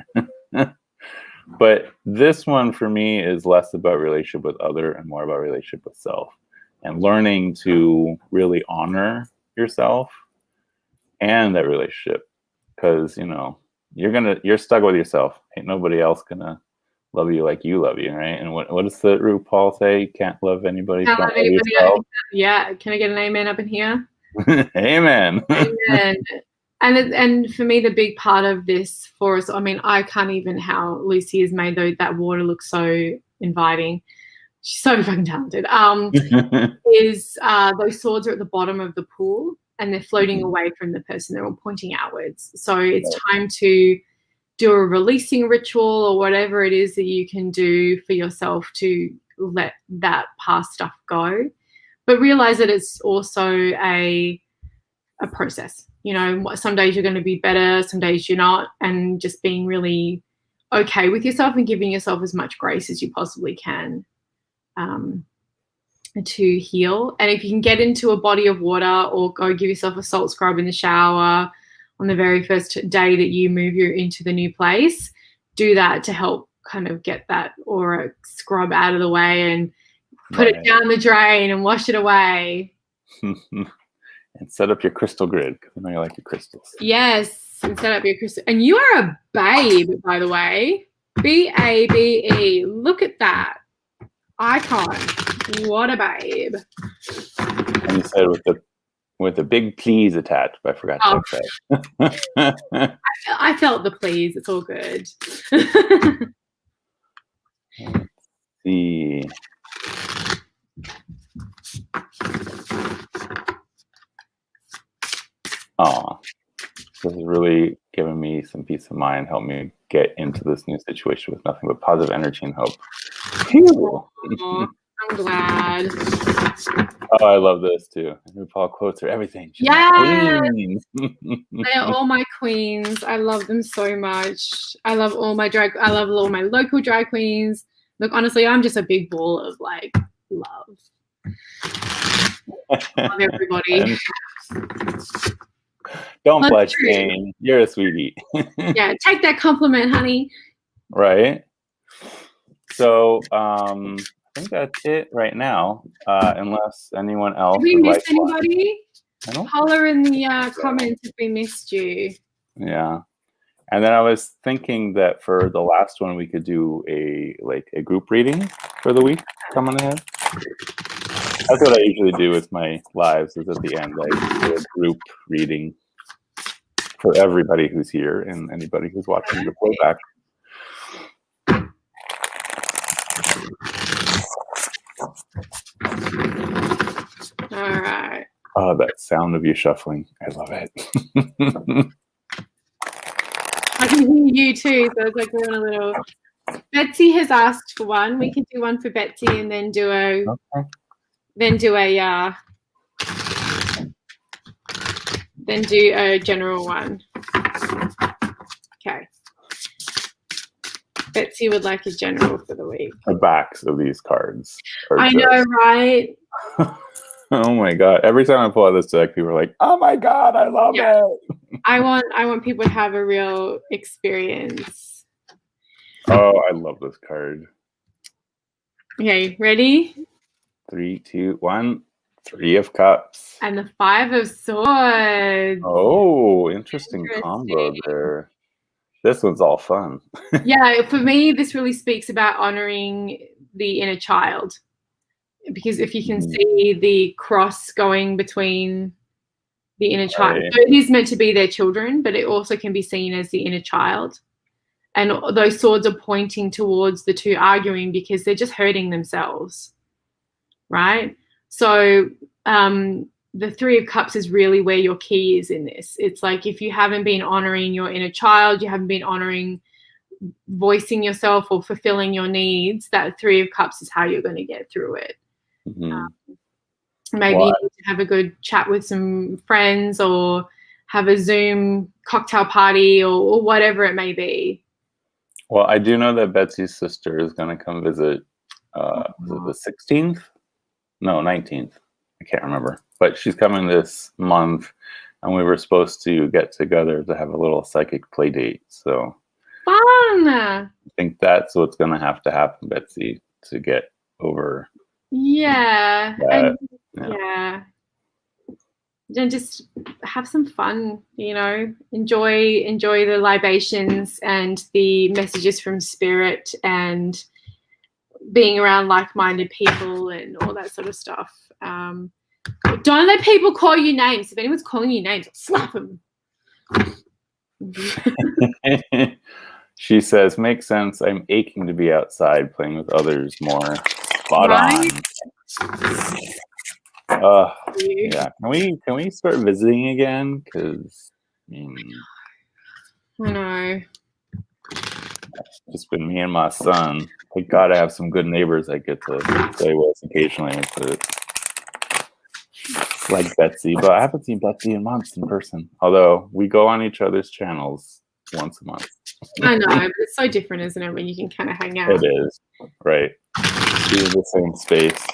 But this one for me is less about relationship with other and more about relationship with self, and learning to really honor yourself and that relationship, because you know you're stuck with yourself. Ain't nobody else gonna love you like you love you, right? And what does the RuPaul say? You can't love anybody. Can't love anybody. Yeah. Can I get an amen up in here? Amen. Amen. And for me, the big part of this for us, I mean, I can't even how Lucy has made that water look so inviting. She's so fucking talented. Is those swords are at the bottom of the pool and they're floating away from the person. They're all pointing outwards. So it's time to do a releasing ritual or whatever it is that you can do for yourself to let that past stuff go. But realize that it's also a process. You know, some days you're going to be better, some days you're not, and just being really okay with yourself and giving yourself as much grace as you possibly can to heal. And if you can get into a body of water or go give yourself a salt scrub in the shower on the very first day that you move into the new place, do that to help kind of get that aura scrub out of the way and put it down the drain and wash it away. And set up your crystal grid because I know you like your crystals. Yes, and set up your crystal. And you are a babe, by the way. BABE. Look at that icon. What a babe. And you said with the big please attached, but I forgot to say that. I felt the please. It's all good. Let's see. Oh, this is really giving me some peace of mind. Help me get into this new situation with nothing but positive energy and hope. Oh, I'm glad. Oh, I love this too. RuPaul quotes are everything. She's queens. They are all my queens. I love them so much. I love all my local drag queens. Look, honestly, I'm just a big ball of like love. Love everybody. Don't blush, Jane. You're a sweetie. Yeah, take that compliment, honey. Right. So I think that's it right now. Unless anyone else Did we would miss like anybody? one. Holler in the comments if we missed you. Yeah. And then I was thinking that for the last one we could do a group reading for the week coming ahead. That's what I usually do with my lives, is at the end I do a group reading for everybody who's here and anybody who's watching the playback. All right. Oh, that sound of you shuffling. I love it. I can hear you too, so it's like we're on a little. Betsy has asked for one. We can do one for Betsy and then do a general one. Okay. Betsy would like a general for the week. The backs of these cards. I know, right? Oh my god! Every time I pull out this deck, people are like, "Oh my god, I love it!" I want people to have a real experience. Oh, I love this card. Okay, ready? 3, 2, 1. 3 of Cups. And the 5 of Swords. Oh, interesting combo there. This one's all fun. Yeah, for me, this really speaks about honoring the inner child. Because if you can see the cross going between the inner child. So it is meant to be their children, but it also can be seen as the inner child. And those swords are pointing towards the two arguing because they're just hurting themselves, right? So the 3 of Cups is really where your key is in this. It's like if you haven't been honoring your inner child, you haven't been honoring voicing yourself or fulfilling your needs, that 3 of Cups is how you're going to get through it. Maybe you need to have a good chat with some friends or have a Zoom cocktail party or whatever it may be. Well, I do know that Betsy's sister is going to come visit the 16th? No, 19th. I can't remember. But she's coming this month, and we were supposed to get together to have a little psychic play date. So fun! I think that's what's going to happen, Betsy, to get over. Yeah. Yeah. And just have some fun, you know, enjoy the libations and the messages from spirit and being around like-minded people and all that sort of stuff. Don't let people call you names. If anyone's calling you names, slap them. She says, makes sense. I'm aching to be outside playing with others more. Spot on. Yeah. Can we start visiting again? Because I know. It's just been me and my son. Thank God I have some good neighbors I get to play with occasionally. Like Betsy, but I haven't seen Betsy in months in person. Although we go on each other's channels once a month. I know, but it's so different, isn't it, when you can kind of hang out? It is, right. Be in the same space.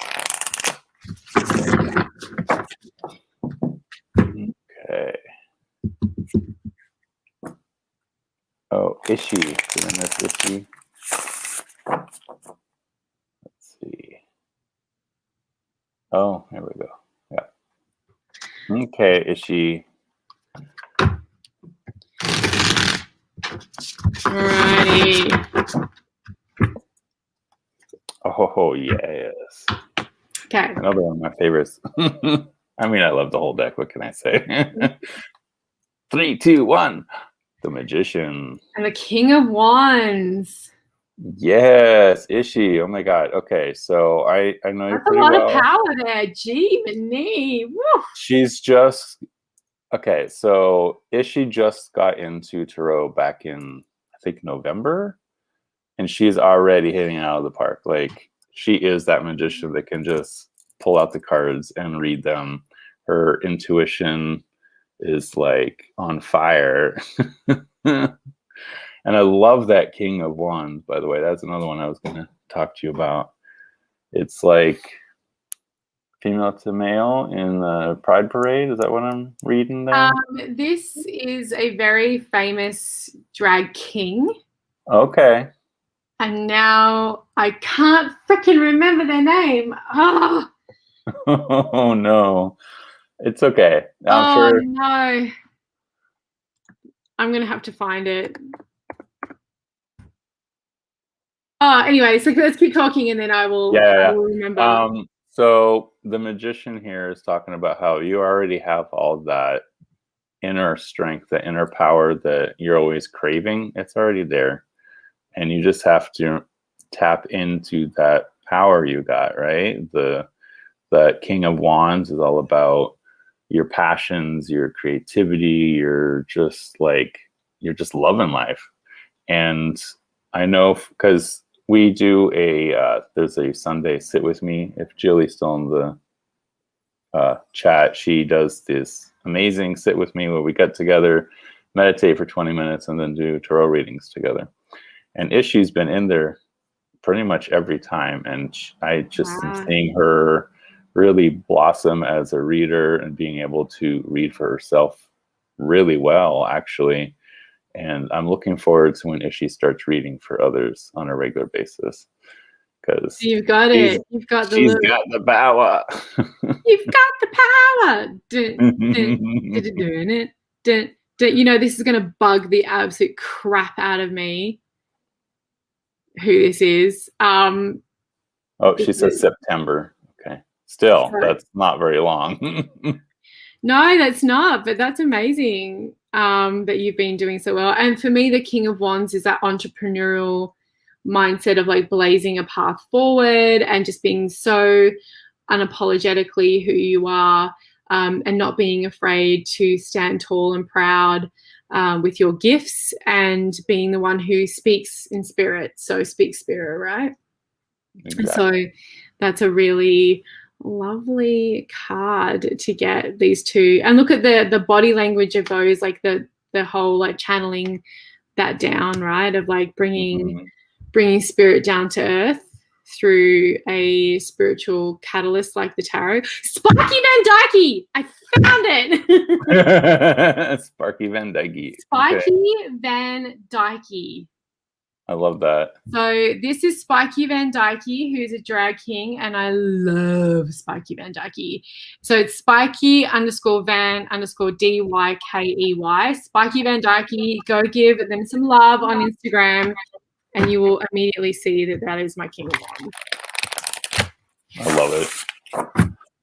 Okay. Oh, Ishi. Did I miss Ishi? Let's see. Oh, here we go. Yeah. Okay, Ishi. Alrighty. Oh, yes. Okay. Another one of my favorites. I mean, I love the whole deck. What can I say? 3, 2, 1. The Magician. And the King of Wands. Yes, Ishi. Oh my God. Okay, so I know you That's a pretty lot of well. power there. Gee, knee. Woo. She's just okay. So Ishi just got into tarot back in I think November, and she's already hitting it out of the park. Like she is that magician that can just pull out the cards and read them. Her intuition is like on fire. And I love that King of Wands, by the way. That's another one I was going to talk to you about. It's like female to male in the Pride Parade. Is that what I'm reading there? This is a very famous drag king. Okay. And now I can't freaking remember their name. Oh, Oh no. It's okay. I'm oh sure. no. I'm going to have to find it. Anyway, so let's keep talking and then I will remember. So the magician here is talking about how you already have all that inner strength, the inner power that you're always craving. It's already there. And you just have to tap into that power you got, right? The King of Wands is all about your passions, your creativity, you're just loving life. And I know because we do there's a Sunday sit with me. If Jillie's still in the chat, she does this amazing sit with me where we get together, meditate for 20 minutes, and then do tarot readings together. And Ishi's been in there pretty much every time, and I just am seeing her really blossom as a reader and being able to read for herself really well, actually. And I'm looking forward to when Ishi starts reading for others on a regular basis. Because you've got it. You've got the got the power. You've got the power. You know, this is going to bug the absolute crap out of me. Who this is? Oh, she says September. Okay, still that's not very long. No, that's not. But that's amazing that you've been doing so well. And for me, the King of Wands is that entrepreneurial mindset of like blazing a path forward and just being so unapologetically who you are, and not being afraid to stand tall and proud with your gifts and being the one who speaks in spirit. So speak spirit, right? Exactly. So that's a really lovely card to get these two. And look at the body language of those, like the whole like channeling that down, right? Of like bringing spirit down to earth through a spiritual catalyst like the tarot. Sparky Van Dyke! I found it! Sparky Van Dyke. Spiky Van Dyke. I love that. So this is Spiky Van Dyke, who's a drag king, and I love Spiky Van Dyke. So it's Spiky_Van_DYKEY. Spiky Van Dyke. Go give them some love on Instagram, and you will immediately see that is my King of Wands. I love it.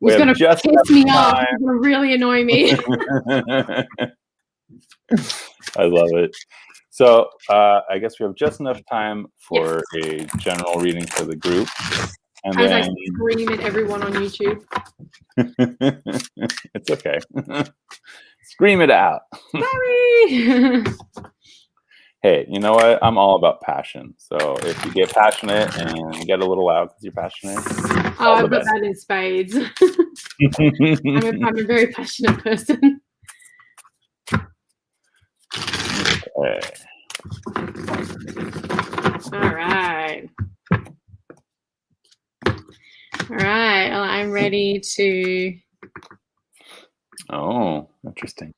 It's going to piss me off. It's going to really annoy me. I love it. So I guess we have just enough time for a general reading for the group. And as I scream at everyone on YouTube. It's okay. Scream it out. Sorry. Hey, you know what? I'm all about passion. So if you get passionate and you get a little loud because you're passionate. Oh, I've got that in spades. I'm a very passionate person. Okay. All right. Well, I'm ready to. Oh, interesting.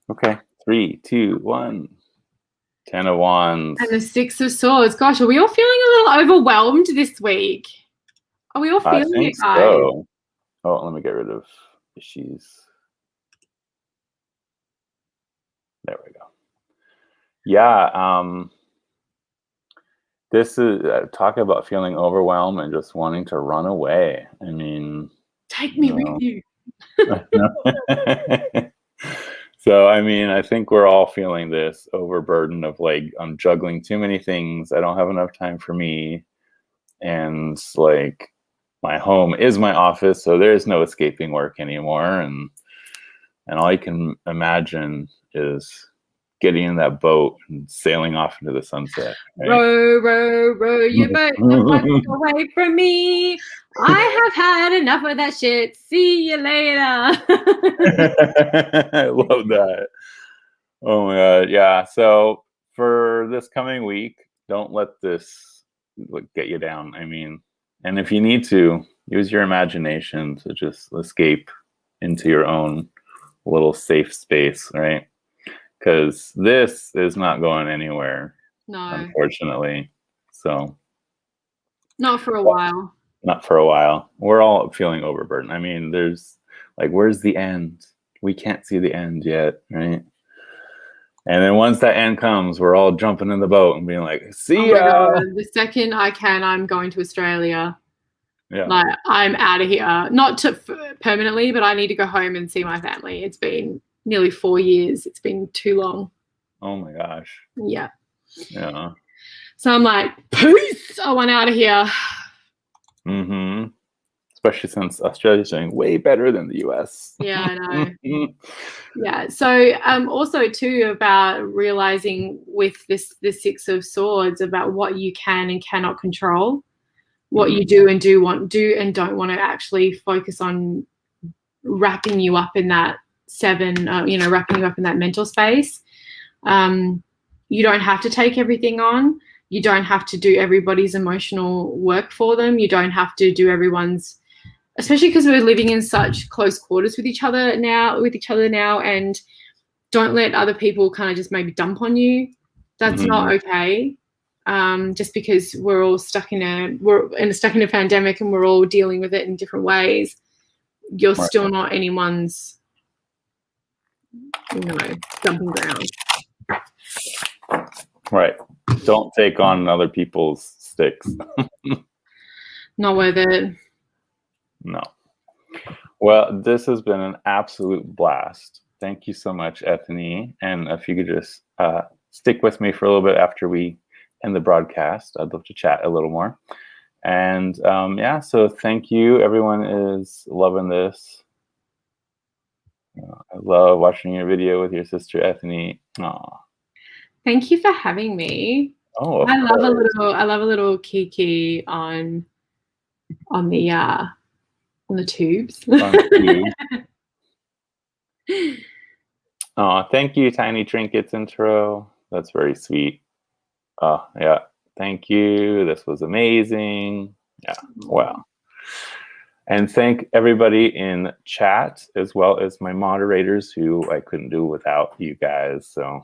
Okay. 3, 2, 1. 10 of Wands. And the 6 of Swords. Gosh, are we all feeling a little overwhelmed this week? Are we all feeling it, guys? So. Oh, let me get rid of issues. There we go. Yeah. This is talking about feeling overwhelmed and just wanting to run away. I mean, take me with you. So So, I mean, I think we're all feeling this overburden of like, I'm juggling too many things. I don't have enough time for me. And like, my home is my office. So there's no escaping work anymore. And all you can imagine is getting in that boat and sailing off into the sunset. Right? Row, row, row your boat the boat away from me. I have had enough of that shit. See you later. I love that. Oh my God. Yeah. So for this coming week, don't let this get you down. I mean, and if you need to, use your imagination to just escape into your own little safe space, right? Because this is not going anywhere, No, unfortunately. So, not for a while. not for a while. We're all feeling overburdened. I mean, there's like, where's the end? We can't see the end yet, right? And then once that end comes, we're all jumping in the boat and being like, see ya. Oh my God. The second I can, I'm going to Australia. Yeah. Like, I'm out of here. Not to permanently, but I need to go home and see my family. It's been nearly 4 years. It's been too long. Oh my gosh. Yeah. Yeah. So I'm like, peace. I want out of here. Mm-hmm. Especially since Australia's doing way better than the US. Yeah, I know. Yeah. So also too about realizing with the Six of Swords about what you can and cannot control, what you do and don't want to actually focus on wrapping you up in that seven, wrapping you up in that mental space. You don't have to take everything on. You don't have to do everybody's emotional work for them. You don't have to do everyone's, especially because we're living in such close quarters with each other now, and don't let other people kind of just maybe dump on you. That's not okay. Just because we're all stuck in a pandemic and we're all dealing with it in different ways, you're still not anyone's, dumping ground. Right. Don't take on other people's sticks. Not worth it. No. Well, this has been an absolute blast. Thank you so much, Ethony. And if you could just stick with me for a little bit after we end the broadcast, I'd love to chat a little more. And yeah, so thank you. Everyone is loving this. I love watching your video with your sister, Ethony. Aww. Thank you for having me. Oh, I love a little kiki on the tubes. Oh, thank you, Tiny Trinkets intro. That's very sweet. Oh, yeah. Thank you. This was amazing. Yeah. Wow. And thank everybody in chat, as well as my moderators, who I couldn't do without you guys. So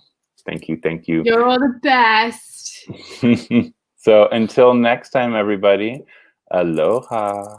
thank you. Thank you. You're all the best. So until next time, everybody, aloha.